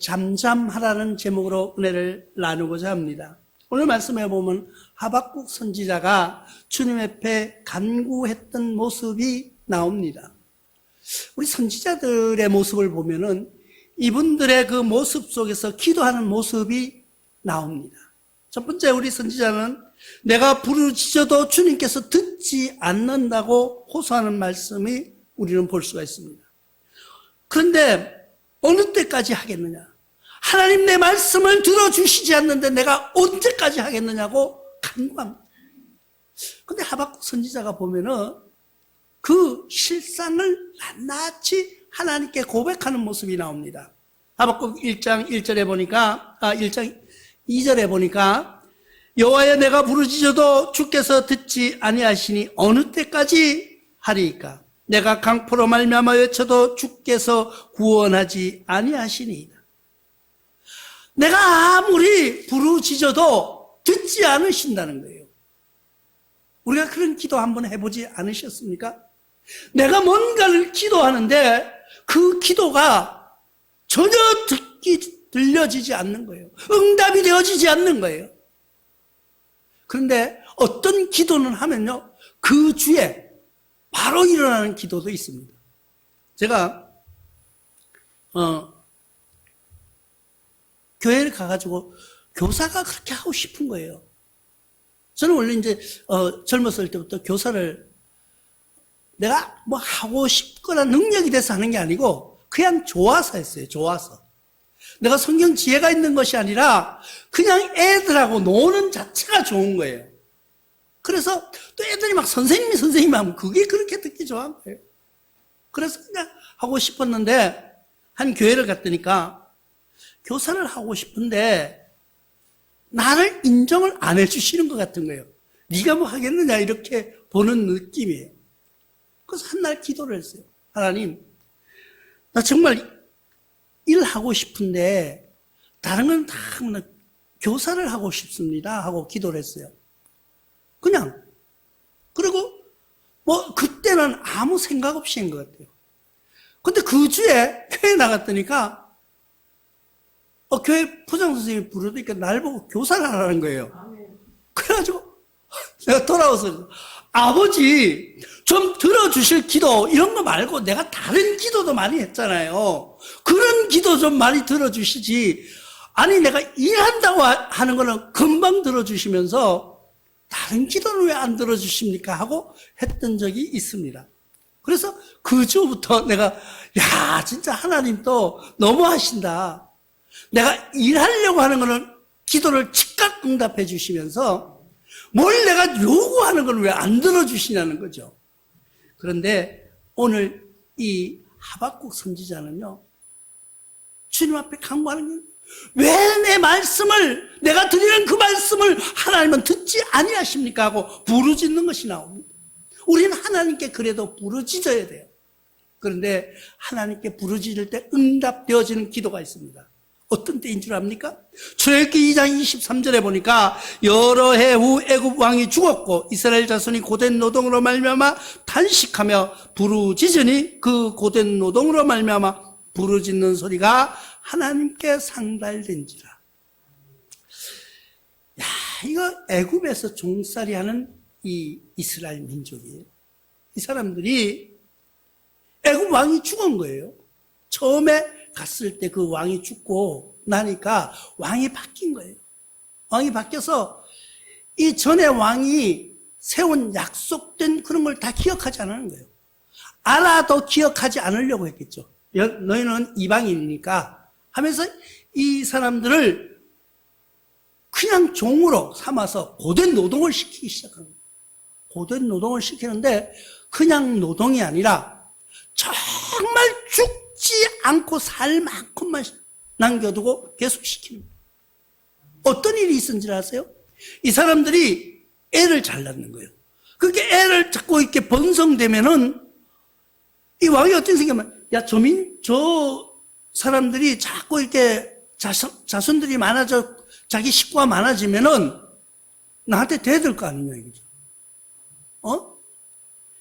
잠잠하라는 제목으로 은혜를 나누고자 합니다. 오늘 말씀해 보면 하박국 선지자가 주님 앞에 간구했던 모습이 나옵니다. 우리 선지자들의 모습을 보면은 이분들의 그 모습 속에서 기도하는 모습이 나옵니다. 첫 번째, 우리 선지자는 내가 부르짖어도 주님께서 듣지 않는다고 호소하는 말씀이 우리는 볼 수가 있습니다. 그런데 어느 때까지 하겠느냐? 하나님 내 말씀을 들어주시지 않는데 내가 언제까지 하겠느냐고 간구합니다. 근데 하박국 선지자가 보면은 그 실상을 낱낱이 하나님께 고백하는 모습이 나옵니다. 하박국 1장 1절에 보니까, 1장 2절에 보니까, 여호와여 내가 부르짖어도 주께서 듣지 아니하시니 어느 때까지 하리이까? 내가 강포로 말미암아 외쳐도 주께서 구원하지 아니하시니이다. 내가 아무리 부르짖어도 듣지 않으신다는 거예요. 우리가 그런 기도 한번 해보지 않으셨습니까? 내가 뭔가를 기도하는데 그 기도가 전혀 들려지지 않는 거예요. 응답이 되어지지 않는 거예요. 그런데 어떤 기도는 하면요, 그 주에 바로 일어나는 기도도 있습니다. 제가 교회를 가가지고 교사가 그렇게 하고 싶은 거예요. 저는 원래 이제 젊었을 때부터 교사를 내가 뭐 하고 싶거나 능력이 돼서 하는 게 아니고 그냥 좋아서 했어요. 좋아서. 내가 성경 지혜가 있는 것이 아니라 그냥 애들하고 노는 자체가 좋은 거예요. 그래서 또 애들이 막 선생님 하면 그게 그렇게 듣기 좋아한 거예요. 그래서 그냥 하고 싶었는데 한 교회를 갔더니까 교사를 하고 싶은데 나를 인정을 안 해주시는 것 같은 거예요. 네가 뭐 하겠느냐 이렇게 보는 느낌이에요. 그래서 한날 기도를 했어요. 하나님, 나 정말 일하고 싶은데 다른 건 다 교사를 하고 싶습니다 하고 기도를 했어요. 그냥. 그리고 뭐 그때는 아무 생각 없이 한 것 같아요. 근데 그 주에 교회 나갔더니까 교회 부장 선생님이 부르니까 날 보고 교사를 하라는 거예요. 그래가지고 내가 돌아와서 아버지 좀 들어주실 기도 이런 거 말고 내가 다른 기도도 많이 했잖아요. 그런 기도 좀 많이 들어주시지. 아니 내가 일한다고 하는 거는 금방 들어주시면서 다른 기도는 왜 안 들어주십니까? 하고 했던 적이 있습니다. 그래서 그 주부터 내가 야 진짜 하나님 또 너무하신다. 내가 일하려고 하는 거는 기도를 즉각 응답해 주시면서 뭘 내가 요구하는 걸 왜 안 들어주시냐는 거죠. 그런데 오늘 이 하박국 선지자는요, 주님 앞에 간구하는 거예요. 왜 내 말씀을, 내가 드리는 그 말씀을 하나님은 듣지 아니하십니까? 하고 부르짖는 것이 나옵니다. 우리는 하나님께 그래도 부르짖어야 돼요. 그런데 하나님께 부르짖을 때 응답되어지는 기도가 있습니다. 어떤 때인 줄 압니까? 출애굽기 2장 23절에 보니까 여러 해 후 애굽 왕이 죽었고 이스라엘 자손이 고된 노동으로 말미암아 탄식하며 부르짖으니 그 고된 노동으로 말미암아 부르짖는 소리가 하나님께 상달된지라. 야, 이거 애굽에서 종살이 하는 이 이스라엘 민족이에요. 이 사람들이 애굽 왕이 죽은 거예요. 처음에 갔을 때 그 왕이 죽고 나니까 왕이 바뀐 거예요. 왕이 바뀌어서 이 전에 왕이 세운 약속된 그런 걸 다 기억하지 않는 거예요. 알아도 기억하지 않으려고 했겠죠. 너희는 이방인이니까 하면서 이 사람들을 그냥 종으로 삼아서 고된 노동을 시키기 시작한 거예요. 고된 노동을 시키는데 그냥 노동이 아니라 정말 죽지 않고 살 만큼만 남겨두고 계속 시키는 거예요. 어떤 일이 있었는지 아세요? 이 사람들이 애를 잘 낳는 거예요. 그렇게 애를 자꾸 이렇게 번성되면은 이 왕이 어떤 생각하면 야, 저 사람들이 자꾸 이렇게 자손들이 많아져 자기 식구가 많아지면은 나한테 대들 거 아니냐 이거죠.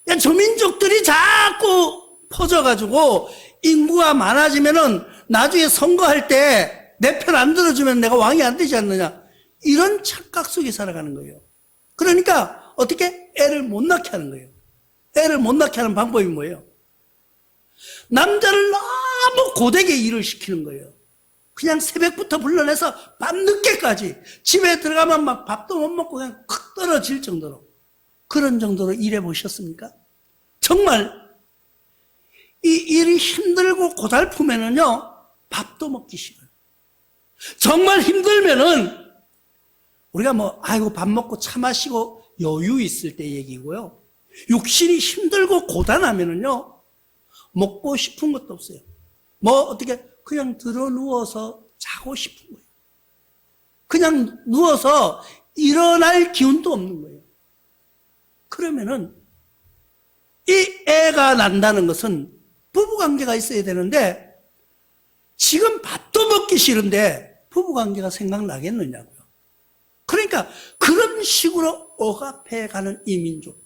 야, 저 민족들이 자꾸 퍼져가지고 인구가 많아지면은 나중에 선거할 때 내 편 안 들어주면 내가 왕이 안 되지 않느냐. 이런 착각 속에 살아가는 거예요. 그러니까 어떻게 애를 못 낳게 하는 거예요. 애를 못 낳게 하는 방법이 뭐예요? 남자를 너무 고되게 일을 시키는 거예요. 그냥 새벽부터 불러내서 밤늦게까지 집에 들어가면 막 밥도 못 먹고 그냥 콱 떨어질 정도로, 그런 정도로 일해 보셨습니까? 정말 이 일이 힘들고 고달프면은요 밥도 먹기 싫어요. 정말 힘들면은 우리가 뭐 아이고 밥 먹고 차 마시고 여유 있을 때 얘기고요. 육신이 힘들고 고단하면은요 먹고 싶은 것도 없어요. 뭐 어떻게 그냥 들어 누워서 자고 싶은 거예요. 그냥 누워서 일어날 기운도 없는 거예요. 그러면은 이 애가 난다는 것은 부부관계가 있어야 되는데 지금 밥도 먹기 싫은데 부부관계가 생각나겠느냐고요. 그러니까 그런 식으로 억압해가는 이 민족,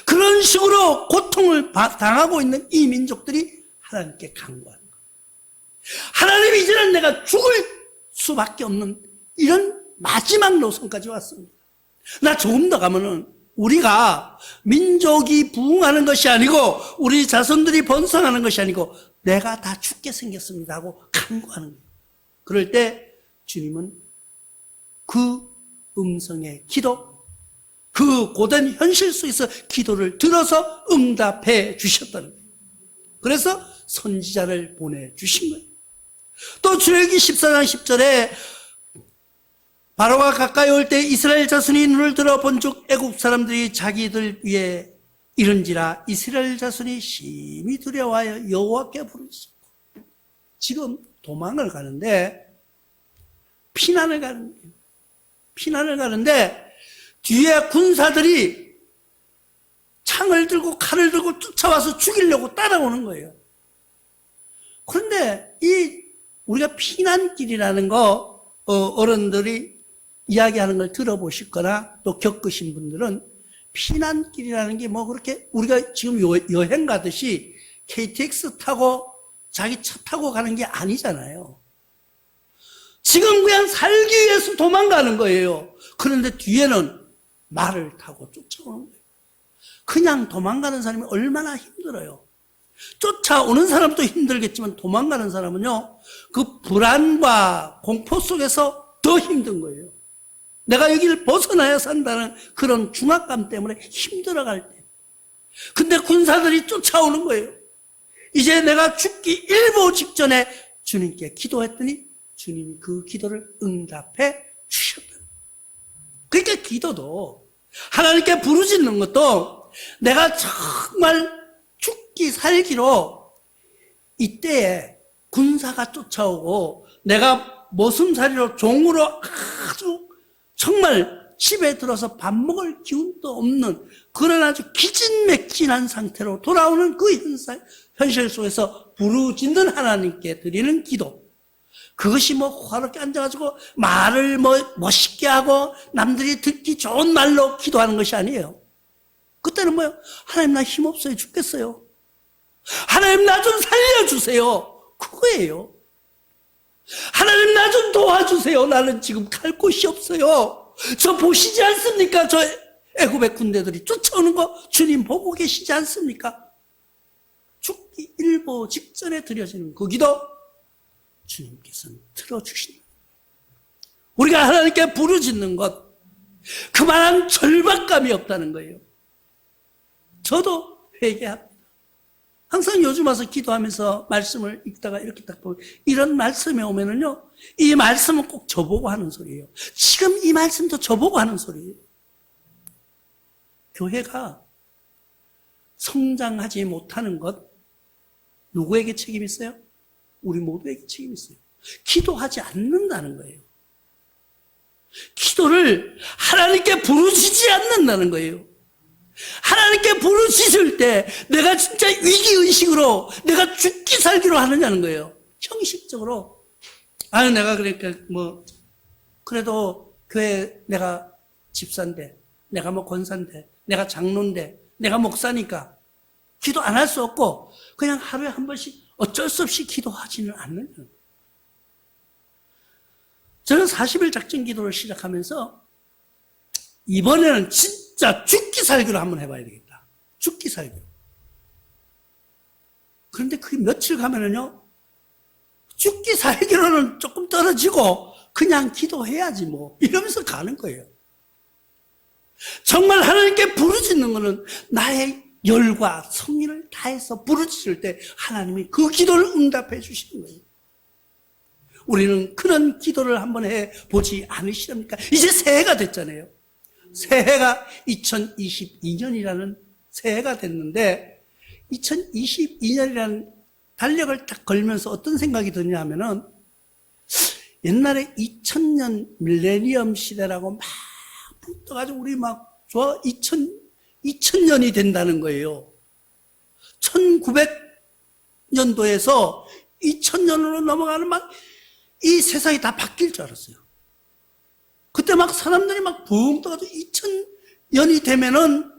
그런 식으로 고통을 당하고 있는 이 민족들이 하나님께 간구하는 거예요. 하나님, 이제는 내가 죽을 수밖에 없는 이런 마지막 노선까지 왔습니다. 나 조금 더 가면은 우리가 민족이 부흥하는 것이 아니고 우리 자손들이 번성하는 것이 아니고 내가 다 죽게 생겼습니다 하고 간구하는 거예요. 그럴 때 주님은 그 음성의 기도, 그 고된 현실 속에서 기도를 들어서 응답해 주셨다는 거예요. 그래서 선지자를 보내주신 거예요. 또 출애굽기 14장 10절에 바로가 가까이 올 때 이스라엘 자손이 눈을 들어 본즉 애굽 사람들이 자기들 위에 이른지라 이스라엘 자손이 심히 두려워하여 여호와께 부르셨고, 지금 도망을 가는데 피난을 가는 거예요. 피난을 가는데 뒤에 군사들이 창을 들고 칼을 들고 쫓아와서 죽이려고 따라오는 거예요. 그런데 이 우리가 피난길이라는 거 어른들이 이야기하는 걸 들어보셨거나 또 겪으신 분들은 피난길이라는 게 뭐 그렇게 우리가 지금 여행 가듯이 KTX 타고 자기 차 타고 가는 게 아니잖아요. 지금 그냥 살기 위해서 도망가는 거예요. 그런데 뒤에는 말을 타고 쫓아오는 거예요. 그냥 도망가는 사람이 얼마나 힘들어요. 쫓아오는 사람도 힘들겠지만 도망가는 사람은요, 그 불안과 공포 속에서 더 힘든 거예요. 내가 여기를 벗어나야 산다는 그런 중압감 때문에 힘들어갈 때. 근데 군사들이 쫓아오는 거예요. 이제 내가 죽기 일보 직전에 주님께 기도했더니 주님이 그 기도를 응답해 주셨다. 그러니까 기도도, 하나님께 부르짖는 것도 내가 정말 죽기 살기로 이때에 군사가 쫓아오고 내가 모슴살이로 종으로 아주 정말 집에 들어서 밥 먹을 기운도 없는 그런 아주 기진맥진한 상태로 돌아오는 그 현실 속에서 부르짖는 하나님께 드리는 기도, 그것이 뭐 호화롭게 앉아가지고 말을 뭐 멋있게 하고 남들이 듣기 좋은 말로 기도하는 것이 아니에요. 그때는 뭐예요? 하나님, 나 힘없어요. 죽겠어요. 하나님, 나 좀 살려주세요. 그거예요. 하나님, 나 좀 도와주세요. 나는 지금 갈 곳이 없어요. 저 보시지 않습니까? 저 애굽의 군대들이 쫓아오는 거 주님 보고 계시지 않습니까? 죽기 일보 직전에 드려지는 그 기도, 주님께서는 들어주신다. 우리가 하나님께 부르짖는 것, 그만한 절박감이 없다는 거예요. 저도 회개합니다. 항상 요즘 와서 기도하면서 말씀을 읽다가 이렇게 딱 보면 이런 말씀이 오면은요, 이 말씀은 꼭 저보고 하는 소리예요. 지금 이 말씀도 저보고 하는 소리예요. 교회가 성장하지 못하는 것, 누구에게 책임이 있어요? 우리 모두에게 책임이 있어요. 기도하지 않는다는 거예요. 기도를 하나님께 부르짖지 않는다는 거예요. 하나님께 부르짖을 때 내가 진짜 위기의식으로 내가 죽기 살기로 하느냐는 거예요. 형식적으로. 아유, 내가 그러니까 뭐 그래도 교회 내가 집사인데, 내가 뭐 권사인데, 내가 장로인데, 내가 목사니까 기도 안 할 수 없고 그냥 하루에 한 번씩 어쩔 수 없이 기도하지는 않는 거예요. 저는 40일 작전 기도를 시작하면서 이번에는 진짜 죽기 살기로 한번 해봐야 되겠다. 죽기 살기로. 그런데 그게 며칠 가면은요, 죽기 살기로는 조금 떨어지고 그냥 기도해야지 뭐 이러면서 가는 거예요. 정말 하나님께 부르짖는 것은 나의 열과 성의를 다해서 부르짖을 때 하나님이 그 기도를 응답해 주시는 거예요. 우리는 그런 기도를 한번 해보지 않으시렵니까? 이제 새해가 됐잖아요. 새해가 2022년이라는 새해가 됐는데 2022년이라는 달력을 딱 걸면서 어떤 생각이 드냐 하면은 옛날에 2000년 밀레니엄 시대라고 막 붙어가지고 우리 막 좋아 2000년이 된다는 거예요. 1900년도에서 2000년으로 넘어가는 막 이 세상이 다 바뀔 줄 알았어요. 그때 막 사람들이 막 붕 떠가지고 2000년이 되면은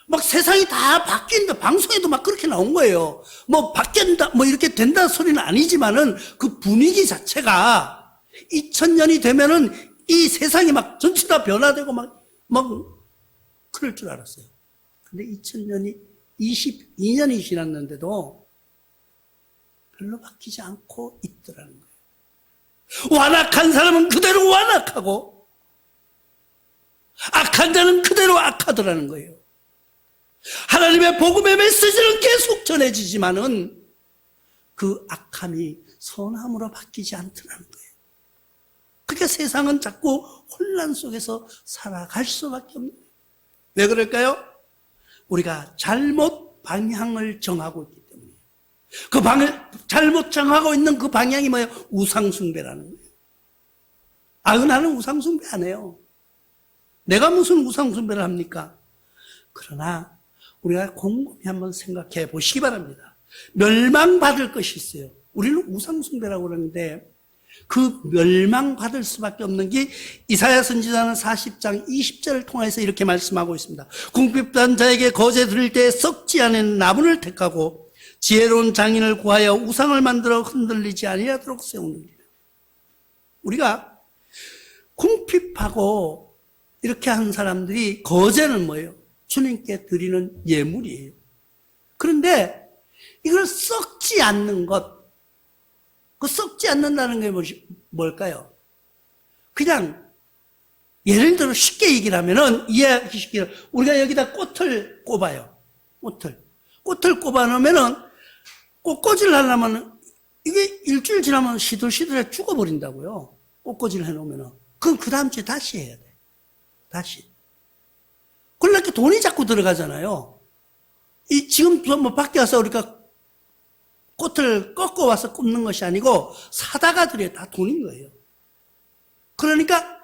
막 세상이 다 바뀐다. 방송에도 막 그렇게 나온 거예요. 뭐 바뀐다, 뭐 이렇게 된다는 소리는 아니지만은 그 분위기 자체가 2000년이 되면은 이 세상이 막 전체 다 변화되고 막 그럴 줄 알았어요. 근데 2000년이 22년이 지났는데도 별로 바뀌지 않고 있더라는 거예요. 완악한 사람은 그대로 완악하고 악한 자는 그대로 악하더라는 거예요. 하나님의 복음의 메시지는 계속 전해지지만은 그 악함이 선함으로 바뀌지 않더라는 거예요. 그러니까 세상은 자꾸 혼란 속에서 살아갈 수밖에 없는 거예요. 왜 그럴까요? 우리가 잘못 방향을 정하고 있기 때문이에요. 그 잘못 정하고 있는 그 방향이 뭐예요? 우상숭배라는 거예요. 나는 우상숭배 안 해요. 내가 무슨 우상숭배를 합니까? 그러나 우리가 곰곰이 한번 생각해 보시기 바랍니다. 멸망받을 것이 있어요. 우리는 우상숭배라고 그러는데 그 멸망받을 수밖에 없는 게 이사야 선지자는 40장 20절을 통해서 이렇게 말씀하고 있습니다. 궁핍한 자에게 거제 드릴 때 썩지 않은 나무를 택하고 지혜로운 장인을 구하여 우상을 만들어 흔들리지 아니하도록 세우느니라. 우리가 궁핍하고 이렇게 한 사람들이 거제는 뭐예요? 주님께 드리는 예물이에요. 그런데 이걸 썩지 않는 것, 그 썩지 않는다는 게 뭘까요? 그냥 예를 들어 쉽게 얘기를 하면은 이해하기 쉽게 우리가 여기다 꽃을 꼽아요. 꽃을 꼽아 놓으면은 꽃꽂이를 하려면 이게 일주일 지나면 시들시들해 죽어버린다고요. 꽃꽂이를 해놓으면은. 그럼 그 다음 주에 다시 해야 돼. 다시. 그렇게 돈이 자꾸 들어가잖아요. 지금 뭐 밖에 와서 우리가 꽃을 꺾어 와서 꼽는 것이 아니고 사다가 들여야 다 돈인 거예요. 그러니까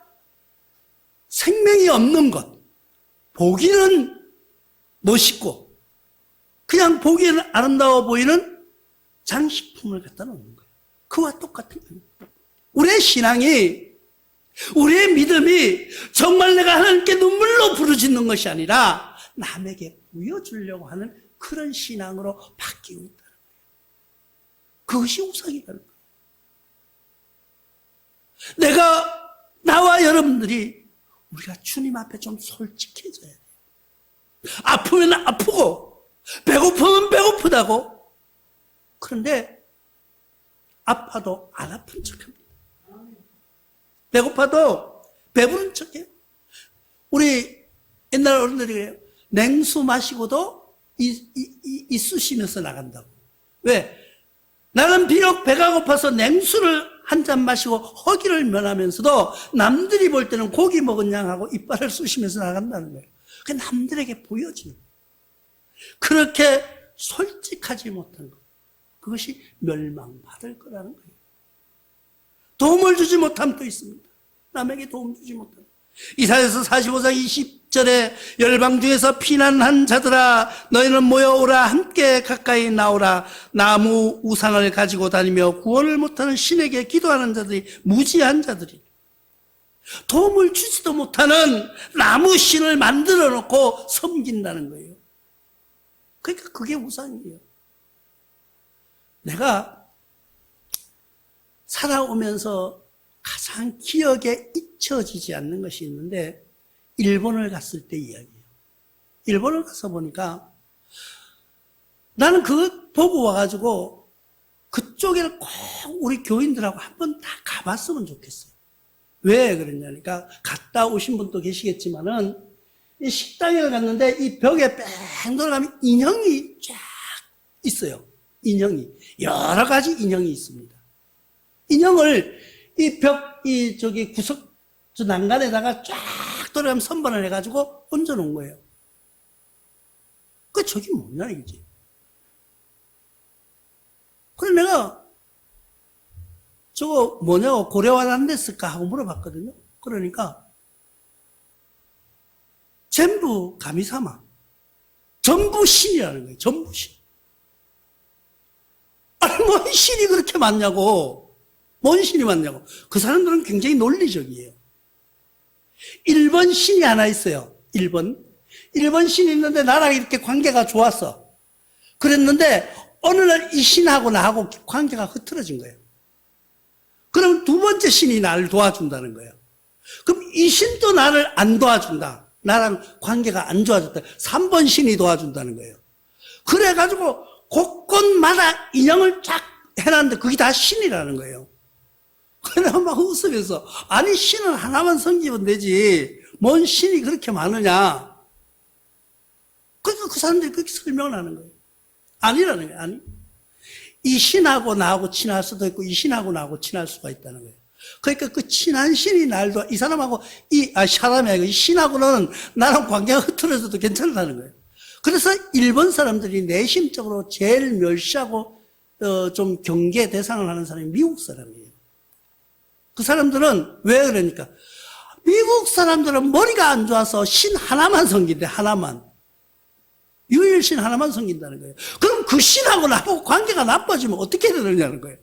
생명이 없는 것, 보기는 멋있고 그냥 보기에는 아름다워 보이는 장식품을 갖다 놓는 거예요. 그와 똑같은 거예요. 우리의 신앙이, 우리의 믿음이 정말 내가 하나님께 눈물로 부르짖는 것이 아니라 남에게 보여주려고 하는 그런 신앙으로 바뀌고 있다는 거예요. 그것이 우상이라는 거예요. 나와 여러분들이 우리가 주님 앞에 좀 솔직해져야 돼요. 아프면 아프고 배고프면 배고프다고. 그런데 아파도 안 아픈 척합니다. 배고파도 배부른 척해요. 우리 옛날 어른들이 그래요. 냉수 마시고도 이쑤시면서 나간다고. 왜? 나는 비록 배가 고파서 냉수를 한 잔 마시고 허기를 면하면서도 남들이 볼 때는 고기 먹은 양 하고 이빨을 쑤시면서 나간다는 거예요. 그게 남들에게 보여지는 거예요. 그렇게 솔직하지 못한 것. 그것이 멸망받을 거라는 거예요. 도움을 주지 못함도 있습니다. 남에게 도움 주지 못함. 이사야서 45장 20절에 열방 중에서 피난한 자들아 너희는 모여오라 함께 가까이 나오라. 나무 우상을 가지고 다니며 구원을 못하는 신에게 기도하는 자들이 무지한 자들이 도움을 주지도 못하는 나무 신을 만들어 놓고 섬긴다는 거예요. 그러니까 그게 우상이에요. 내가 살아오면서 가장 기억에 잊혀지지 않는 것이 있는데 일본을 갔을 때 이야기예요. 일본을 가서 보니까 나는 그거 보고 와가지고 그쪽에를 꼭 우리 교인들하고 한번 다 가봤으면 좋겠어요. 왜 그랬냐니까 갔다 오신 분도 계시겠지만은 이 식당에 갔는데 이 벽에 뺑 돌아가면 인형이 쫙 있어요. 인형이 여러 가지 인형이 있습니다. 인형을 이 벽, 저기 구석, 저 난간에다가 쫙 돌아가면 선반을 해가지고 얹어놓은 거예요. 저게 뭐냐, 이거지. 그래, 내가 저거 뭐냐고 고려와 안 됐을까 하고 물어봤거든요. 그러니까 전부 가미사마. 전부 신이라는 거예요. 전부 신. 아니, 뭔 신이 그렇게 많냐고. 뭔 신이 많냐고. 그 사람들은 굉장히 논리적이에요. 1번 신이 하나 있어요. 1번 신이 있는데 나랑 이렇게 관계가 좋았어. 그랬는데 어느 날 이 신하고 나하고 관계가 흐트러진 거예요. 그럼 두 번째 신이 나를 도와준다는 거예요. 그럼 이 신도 나를 안 도와준다. 나랑 관계가 안 좋아졌다. 3번 신이 도와준다는 거예요. 그래가지고 곳곳마다 인형을 쫙 해놨는데 그게 다 신이라는 거예요. 그래 막 웃으면서 아니 신은 하나만 섬기면 되지 뭔 신이 그렇게 많으냐. 그러니까 그 사람들이 그렇게 설명을 하는 거예요. 아니라는 거예요. 아니. 이 신하고 나하고 친할 수도 있고 이 신하고 나하고 친할 수가 있다는 거예요. 그러니까 그 친한 신이 날도 이 사람하고 사람이 아니고 이 신하고는 나랑 관계가 흐트러져도 괜찮다는 거예요. 그래서 일본 사람들이 내심적으로 제일 멸시하고 좀 경계 대상을 하는 사람이 미국 사람이에요. 그 사람들은 왜 그러니까 미국 사람들은 머리가 안 좋아서 신 하나만 섬긴대. 하나만. 유일신 하나만 섬긴다는 거예요. 그럼 그 신하고 나하고 관계가 나빠지면 어떻게 되느냐는 거예요.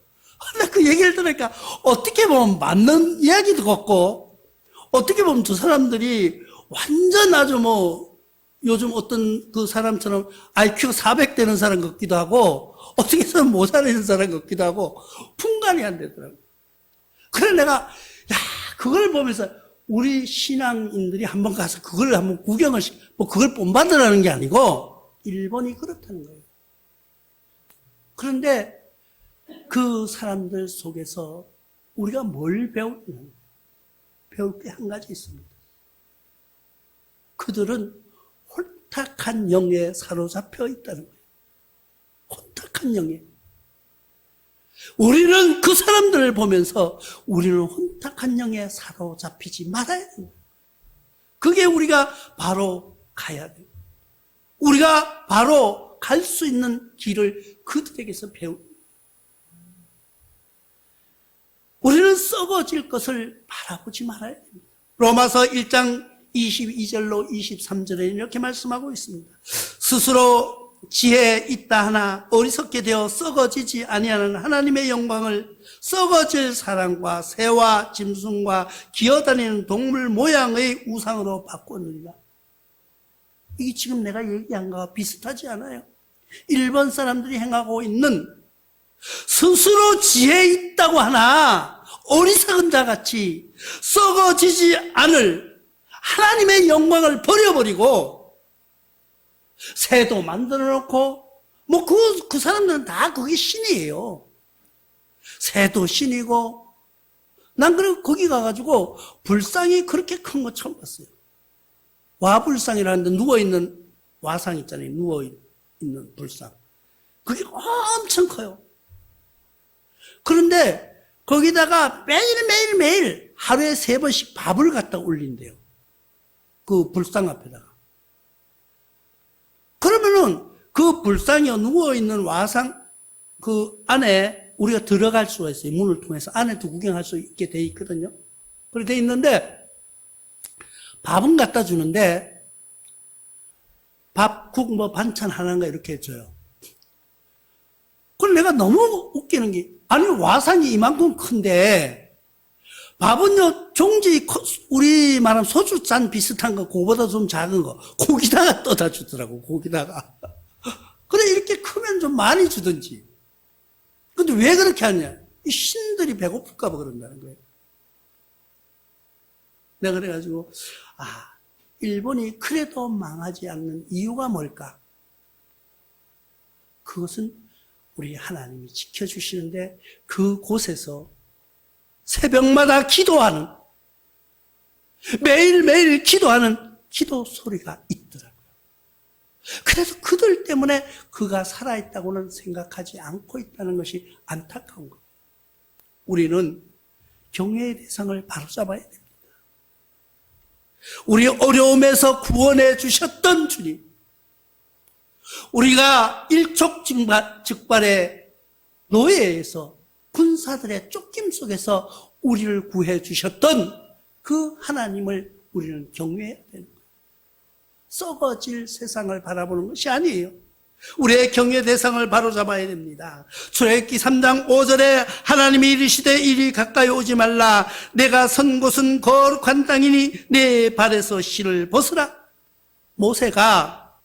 근데 그 얘기를 들으니까 어떻게 보면 맞는 이야기도 같고 어떻게 보면 두 사람들이 완전 아주 요즘 어떤 그 사람처럼 IQ 400 되는 사람 같기도 하고 어떻게 해서는 모자라는 사람 같기도 하고 분간이 안 되더라고요. 그래 내가 그걸 보면서 우리 신앙인들이 한번 가서 그걸 한번 구경을 그걸 본받으라는 게 아니고 일본이 그렇다는 거예요. 그런데 그 사람들 속에서 우리가 뭘 배우냐면 배울 게 한 가지 있습니다. 그들은 혼탁한 영에 사로잡혀 있다는 거예요. 혼탁한 영에. 우리는 그 사람들을 보면서 우리는 혼탁한 영에 사로잡히지 말아야 됩니다. 그게 우리가 바로 가야 돼요. 우리가 바로 갈 수 있는 길을 그들에게서 배웁니다. 우리는 썩어질 것을 바라보지 말아야 됩니다. 로마서 1장 22절로 23절에 이렇게 말씀하고 있습니다. 스스로 지혜에 있다 하나 어리석게 되어 썩어지지 아니하는 하나님의 영광을 썩어질 사람과 새와 짐승과 기어다니는 동물 모양의 우상으로 바꾸느니라. 이게 지금 내가 얘기한 거와 비슷하지 않아요? 일본 사람들이 행하고 있는 스스로 지혜 있다고 하나 어리석은 자같이 썩어지지 않을 하나님의 영광을 버려버리고 새도 만들어 놓고 그 사람들은 다 그게 신이에요. 새도 신이고 난 그리고 거기 가가지고 불상이 그렇게 큰 거 처음 봤어요. 와불상이라는데 누워있는 와상 있잖아요. 누워있는 불상. 그게 엄청 커요. 그런데 거기다가 매일 하루에 3번씩 밥을 갖다 올린대요. 그 불상 앞에다가. 그러면은 그 불상이 누워있는 와상 그 안에 우리가 들어갈 수가 있어요. 문을 통해서 안에도 구경할 수 있게 돼 있거든요. 그렇게 돼 있는데 밥은 갖다 주는데 밥, 국, 반찬 하나인가 이렇게 해줘요. 그럼 내가 너무 웃기는 게 아니 와상이 이만큼 큰데 밥은요 종지 우리 말하면 소주잔 비슷한 거 그거보다 좀 작은 거 거기다가 떠다 주더라고. 거기다가 그래 이렇게 크면 좀 많이 주든지 근데 왜 그렇게 하냐? 이 신들이 배고플까 봐 그런다는 거예요. 내가 그래가지고, 일본이 그래도 망하지 않는 이유가 뭘까? 그것은 우리 하나님이 지켜주시는데 그곳에서 새벽마다 기도하는, 매일매일 기도하는 기도 소리가 있더라고요. 그래서 그들 때문에 그가 살아있다고는 생각하지 않고 있다는 것이 안타까운 거예요. 우리는 경외의 대상을 바로잡아야 됩니다. 우리 어려움에서 구원해 주셨던 주님, 우리가 일촉즉발의 노예에서 군사들의 쫓김 속에서 우리를 구해 주셨던 그 하나님을 우리는 경외해야 되는 거예요. 썩어질 세상을 바라보는 것이 아니에요. 우리의 경외 대상을 바로잡아야 됩니다. 출애굽기 3장 5절에 하나님이 이르시되 이리 가까이 오지 말라. 내가 선 곳은 거룩한 땅이니 내 발에서 실을 벗으라. 모세가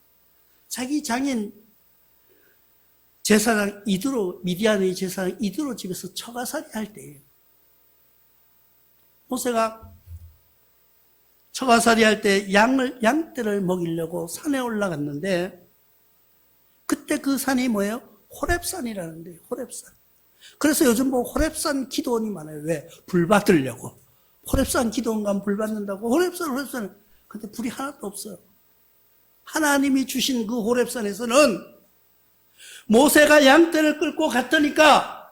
자기 장인 제사장 이드로, 미디안의 제사장 이드로 집에서 처가살이 할 때예요. 모세가 처가살이 할 때 양떼를 먹이려고 산에 올라갔는데 그때 그 산이 뭐예요? 호렙산이라는 데요. 호렙산. 그래서 요즘 뭐 호렙산 기도원이 많아요. 왜? 불 받으려고. 호렙산 기도원 가면 불 받는다고. 호렙산. 근데 불이 하나도 없어요. 하나님이 주신 그 호렙산에서는 모세가 양떼를 끌고 갔더니까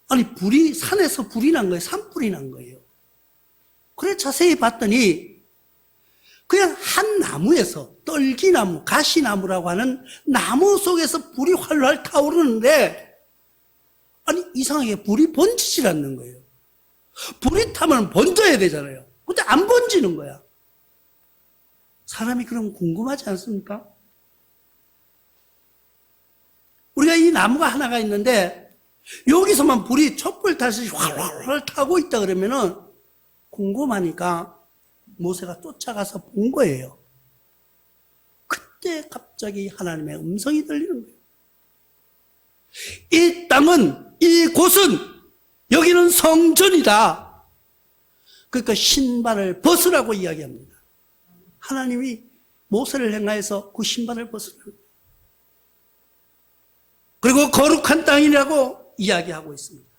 산에서 불이 난 거예요. 산불이 난 거예요. 그래 자세히 봤더니 그냥 한 나무에서 떨기나무, 가시나무라고 하는 나무 속에서 불이 활활 타오르는데 이상하게 불이 번지질 않는 거예요. 불이 타면 번져야 되잖아요. 근데 안 번지는 거야. 사람이 그럼 궁금하지 않습니까? 우리가 이 나무가 하나가 있는데 여기서만 불이 촛불 타듯이 활활 타고 있다 그러면은 궁금하니까 모세가 쫓아가서 본 거예요. 그때 갑자기 하나님의 음성이 들리는 거예요. 이 땅은, 이곳은, 여기는 성전이다. 그러니까 신발을 벗으라고 이야기합니다. 하나님이 모세를 행하여서 그 신발을 벗으라고. 그리고 거룩한 땅이라고 이야기하고 있습니다.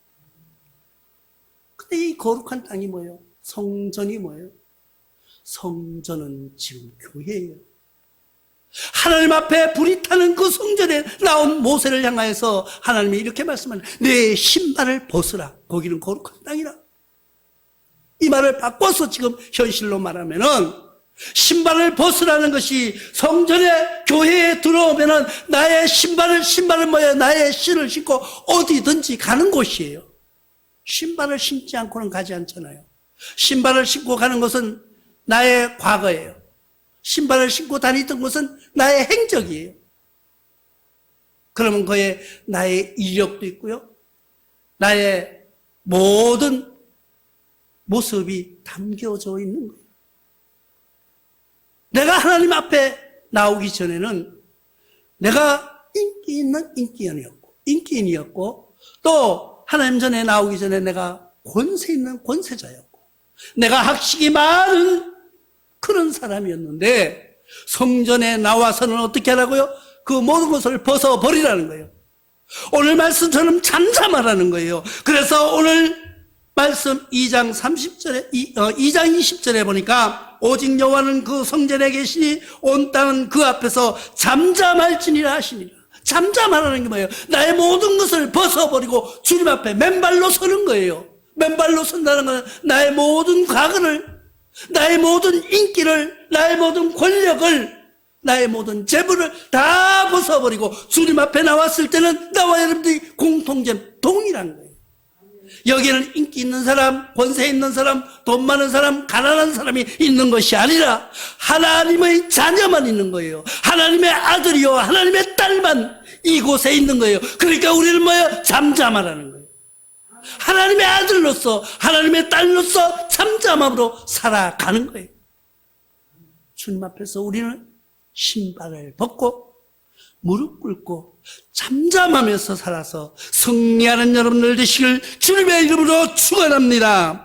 근데 이 거룩한 땅이 뭐예요? 성전이 뭐예요? 성전은 지금 교회예요. 하나님 앞에 불이 타는 그 성전에 나온 모세를 향하여서 하나님이 이렇게 말씀하는 내 신발을 벗으라. 거기는 거룩한 땅이라. 이 말을 바꿔서 지금 현실로 말하면은 신발을 벗으라는 것이 성전에 교회에 들어오면은 나의 신발은 뭐예요? 나의 신을 신고 어디든지 가는 곳이에요. 신발을 신지 않고는 가지 않잖아요. 신발을 신고 가는 것은 나의 과거예요. 신발을 신고 다니던 것은 나의 행적이에요. 그러면 그에 나의 이력도 있고요. 나의 모든 모습이 담겨져 있는 거예요. 내가 하나님 앞에 나오기 전에는 내가 인기 있는 인기인이었고 또 하나님 전에 나오기 전에 내가 권세 있는 권세자였고 내가 학식이 많은 그런 사람이었는데 성전에 나와서는 어떻게 하라고요? 그 모든 것을 벗어버리라는 거예요. 오늘 말씀처럼 잠잠하라는 거예요. 그래서 오늘 말씀 2장 20절에 보니까 오직 여호와는 그 성전에 계시니 온 땅은 그 앞에서 잠잠할지니라 하시니라. 잠잠하라는 게 뭐예요? 나의 모든 것을 벗어버리고 주님 앞에 맨발로 서는 거예요. 맨발로 선다는 건 나의 모든 과거를, 나의 모든 인기를, 나의 모든 권력을, 나의 모든 재물을 다 벗어버리고 주님 앞에 나왔을 때는 나와 여러분들이 공통점 동일한 거예요. 여기는 인기 있는 사람, 권세 있는 사람, 돈 많은 사람, 가난한 사람이 있는 것이 아니라 하나님의 자녀만 있는 거예요. 하나님의 아들이요 하나님의 딸만 이곳에 있는 거예요. 그러니까 우리는 뭐예요? 잠잠하라는 거예요. 하나님의 아들로서 하나님의 딸로서 잠잠함으로 살아가는 거예요. 주님 앞에서 우리는 신발을 벗고 무릎 꿇고 잠잠하면서 살아서 승리하는 여러분들 되시길 주님의 이름으로 축원합니다.